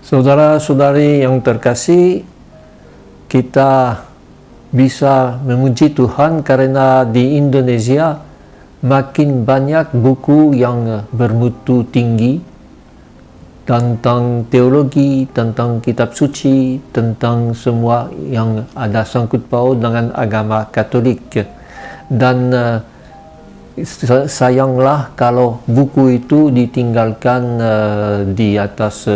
Saudara-saudari yang terkasih, kita bisa memuji Tuhan karena di Indonesia makin banyak buku yang bermutu tinggi tentang teologi, tentang kitab suci, tentang semua yang ada sangkut paut dengan agama Katolik. Dan sayanglah kalau buku itu ditinggalkan di atas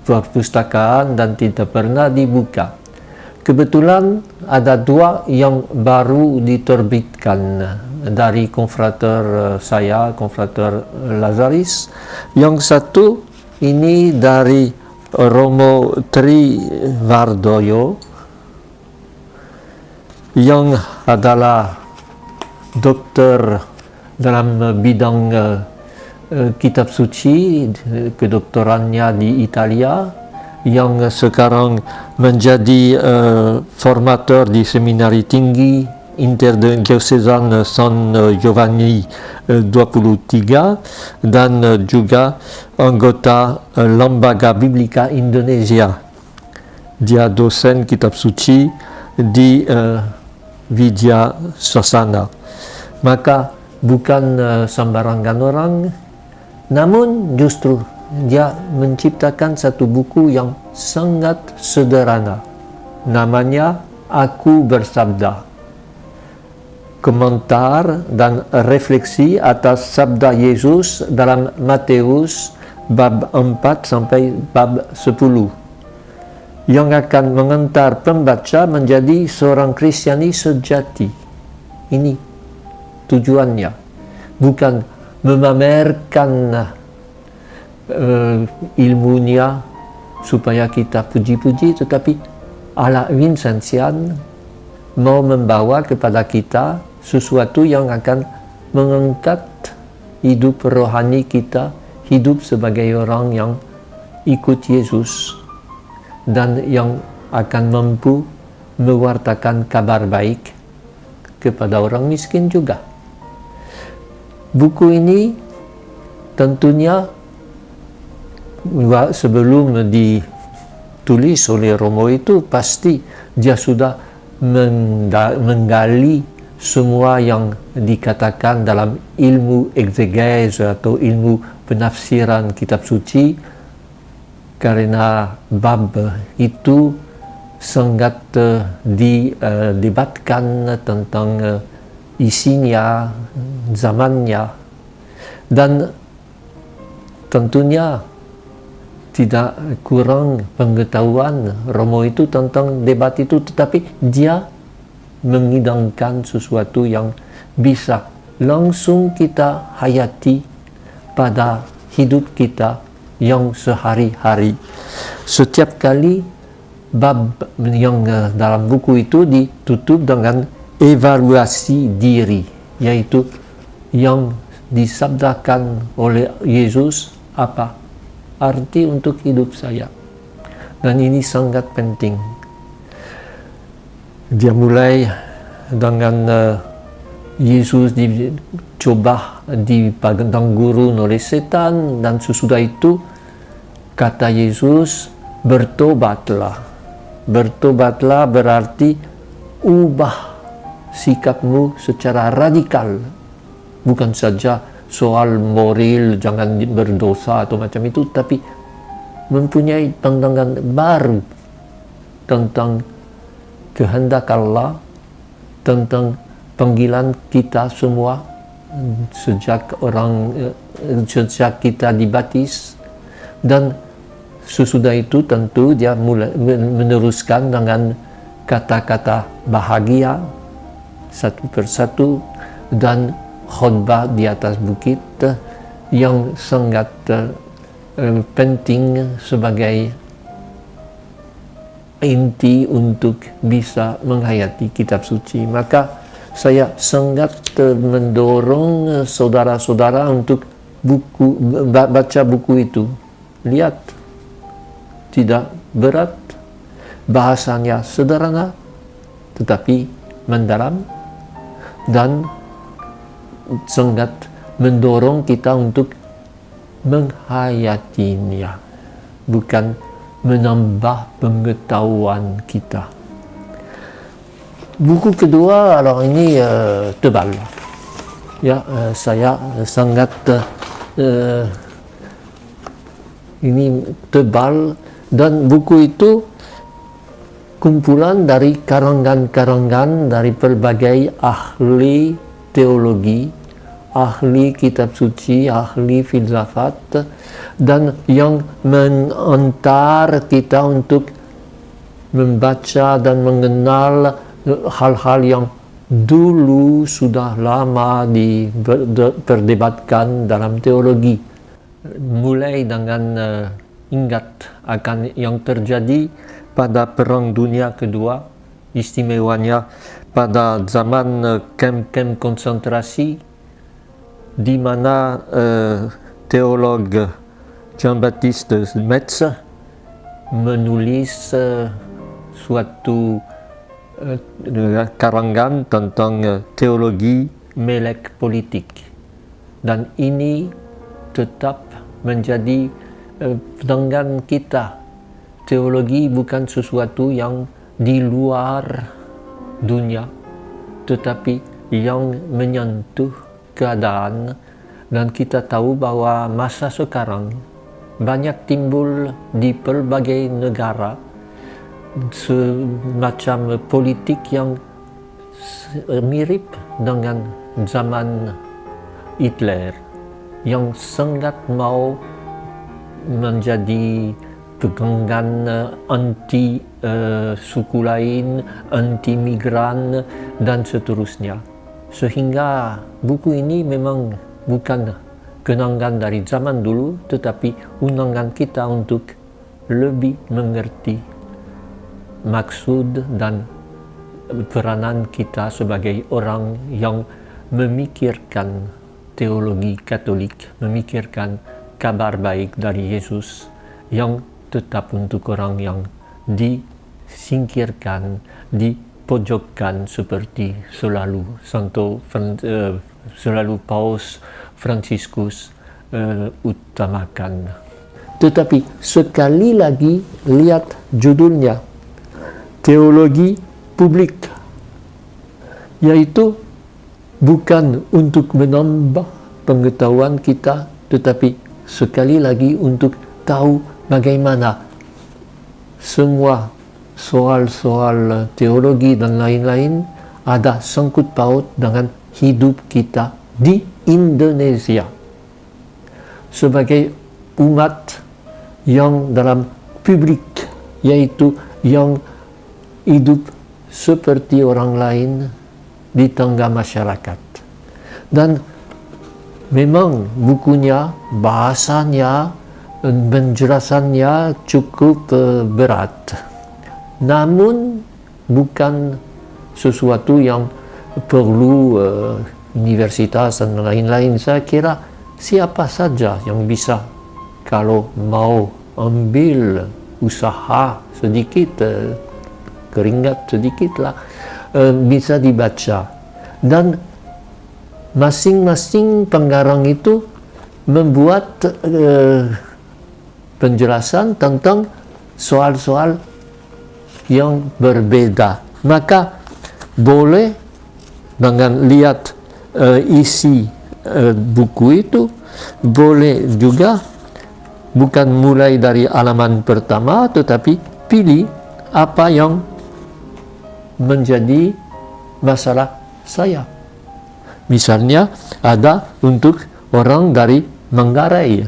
perpustakaan dan tidak pernah dibuka. Kebetulan ada dua yang baru diterbitkan dari konfrater saya, konfrater Lazaris. Yang satu ini dari Romo Triwardoyo yang adalah dokter dalam bidang kitab suci, kedokterannya di Italia, yang sekarang menjadi formator di seminari tinggi Interdiocesan San Giovanni 23 dan juga anggota Lembaga Biblika Indonesia. Dia dosen kitab suci di Widya Sasana. Maka bukan sembarangan orang, namun justru dia menciptakan satu buku yang sangat sederhana. Namanya Aku Bersabda. Komentar dan refleksi atas sabda Yesus dalam Matius bab 4 sampai bab 10. Yang akan mengantar pembaca menjadi seorang Kristiani sejati. Ini tujuannya. Bukan memamerkan ilmunya supaya kita puji-puji, tetapi ala Vincentian mau membawa kepada kita sesuatu yang akan mengangkat hidup rohani kita, hidup sebagai orang yang ikut Yesus dan yang akan mampu mewartakan kabar baik kepada orang miskin juga. Buku ini tentunya sebelum ditulis oleh Romo itu pasti dia sudah menggali semua yang dikatakan dalam ilmu eksegese atau ilmu penafsiran kitab suci, karena bab itu sangat didebatkan tentang isinya, zamannya, dan tentunya tidak kurang pengetahuan Romo itu tentang debat itu, tetapi dia mengidangkan sesuatu yang bisa langsung kita hayati pada hidup kita yang sehari-hari. Setiap kali bab yang dalam buku itu ditutup dengan evaluasi diri, yaitu yang disabdakan oleh Yesus apa arti untuk hidup saya. Dan ini sangat penting. Dia mulai dengan Yesus dicoba di padang gurun oleh setan, dan sesudah itu kata Yesus, bertobatlah. Bertobatlah berarti ubah sikapmu secara radikal. Bukan saja soal moral, jangan berdosa atau macam itu, tapi mempunyai pandangan baru tentang kehendak Allah, tentang panggilan kita semua sejak kita dibaptis. Dan sesudah itu tentu dia mulai meneruskan dengan kata-kata bahagia satu persatu dan khotbah di atas bukit yang sangat penting sebagai inti untuk bisa menghayati kitab suci. Maka saya sangat mendorong saudara-saudara untuk baca buku itu. Lihat, tidak berat, bahasanya sederhana, tetapi mendalam, dan sangat mendorong kita untuk menghayatinya. bukan menambah pengetahuan kita. Buku kedua, ini tebal. Ya, saya sangat ini tebal, dan buku itu kumpulan dari karangan-karangan dari berbagai ahli teologi, ahli kitab suci, ahli filsafat, dan yang mengantar kita untuk membaca dan mengenal hal-hal yang dulu sudah lama diperdebatkan dalam teologi. Mulai dengan ingat akan yang terjadi pada Perang Dunia Kedua, istimewanya pada zaman kamp-kamp konsentrasi, di mana teolog Jean-Baptiste Metz menulis suatu karangan tentang teologi melek politik, dan ini tetap menjadi pegangan kita. Teologi bukan sesuatu yang di luar dunia, tetapi yang menyentuh keadaan, dan kita tahu bahwa masa sekarang banyak timbul di berbagai negara semacam politik yang mirip dengan zaman Hitler, yang sangat mau menjadi pegangan anti suku lain, anti migran, dan seterusnya. Sehingga buku ini memang bukan kenangan dari zaman dulu, tetapi undangan kita untuk lebih mengerti maksud dan peranan kita sebagai orang yang memikirkan teologi Katolik, memikirkan kabar baik dari Yesus yang tetap untuk orang yang disingkirkan, dipojokkan, seperti selalu selalu Paus Fransiskus utamakan. Tetapi sekali lagi lihat judulnya, teologi publik, yaitu bukan untuk menambah pengetahuan kita, tetapi sekali lagi untuk tahu bagaimana semua soal-soal teologi dan lain-lain ada sangkut paut dengan hidup kita di Indonesia sebagai umat yang dalam publik, yaitu yang hidup seperti orang lain di tengah masyarakat. Dan memang bukunya, bahasanya, penjelasannya cukup berat, namun bukan sesuatu yang perlu universitas dan lain-lain. Saya kira siapa saja yang bisa, kalau mau ambil usaha sedikit, keringat sedikitlah, bisa dibaca. Dan masing-masing pengarang itu membuat penjelasan tentang soal-soal yang berbeda. Maka boleh dengan lihat isi buku itu, boleh juga bukan mulai dari halaman pertama, tetapi pilih apa yang menjadi masalah saya. Misalnya ada untuk orang dari Manggarai,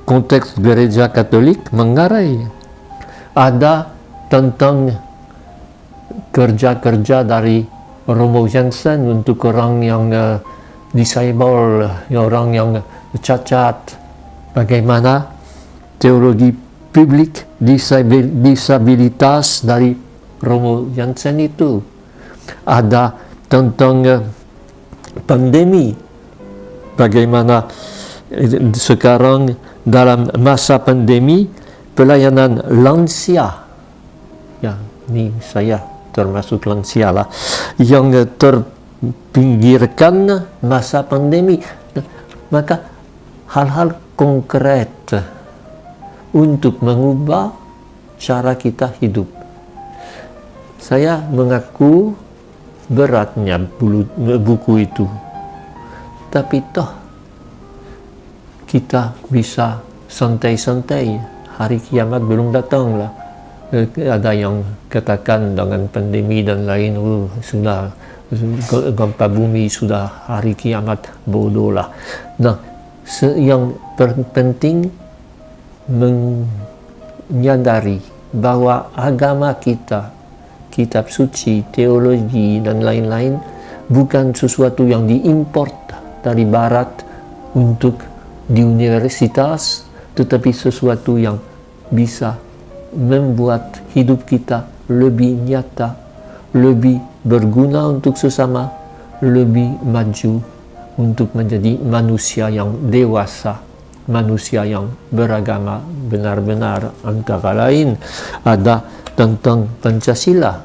konteks gereja Katolik Manggarai. Ada tentang kerja-kerja dari Romo Jensen untuk orang yang disable, orang yang cacat. Bagaimana teologi publik disabilitas dari Romo Jensen itu. Ada tentang pandemi, bagaimana sekarang dalam masa pandemi pelayanan lansia, ya ini saya termasuk lansia lah, yang terpinggirkan masa pandemi. Maka hal-hal konkret untuk mengubah cara kita hidup. Saya mengaku beratnya buku itu, tapi toh kita bisa santai-santai. Hari kiamat belum datang lah. Ada yang katakan dengan pandemi dan lain, sudah gempa bumi, sudah hari kiamat, bodoh lah. Nah, yang penting menyadari bahwa agama kita, kitab suci, teologi, dan lain-lain bukan sesuatu yang diimport dari barat untuk di universitas, tetapi sesuatu yang bisa membuat hidup kita lebih nyata, lebih berguna untuk sesama, lebih maju untuk menjadi manusia yang dewasa, manusia yang beragama benar-benar. Antara lain ada tentang Pancasila,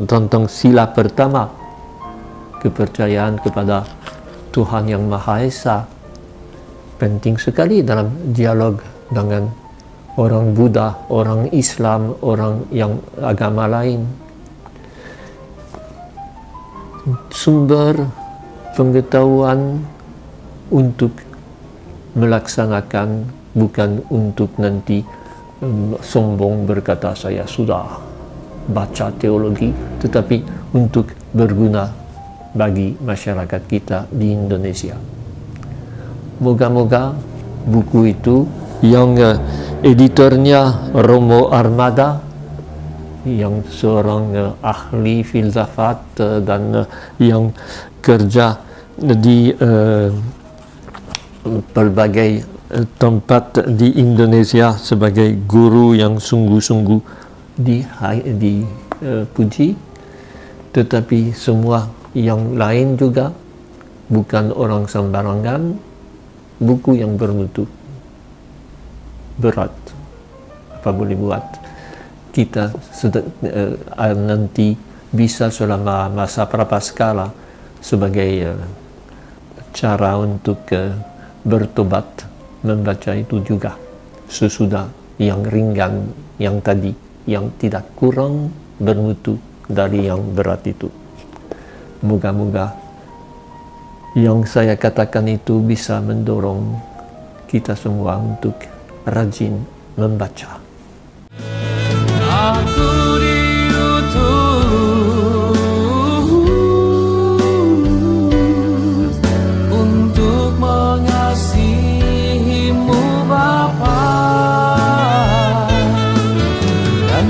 tentang sila pertama, kepercayaan kepada Tuhan Yang Maha Esa. Penting sekali dalam dialog dengan orang Buddha, orang Islam, orang yang agama lain. Sumber pengetahuan untuk melaksanakan, bukan untuk nanti sombong berkata saya sudah baca teologi, tetapi untuk berguna bagi masyarakat kita di Indonesia. Moga-moga buku itu yang editornya Romo Armada, yang seorang ahli filsafat dan yang kerja di berbagai tempat di Indonesia sebagai guru yang sungguh-sungguh dipuji, tetapi semua yang lain juga bukan orang sembarangan. Buku yang bermutu, berat, apa boleh buat. Kita nanti bisa selama masa prapaskala sebagai cara untuk bertobat, membaca itu juga sesudah yang ringan, yang tadi, yang tidak kurang bermutu dari yang berat itu. Moga-moga yang saya katakan itu bisa mendorong kita semua untuk rajin membaca. Aku diutus untuk mengasihimu Bapa, dan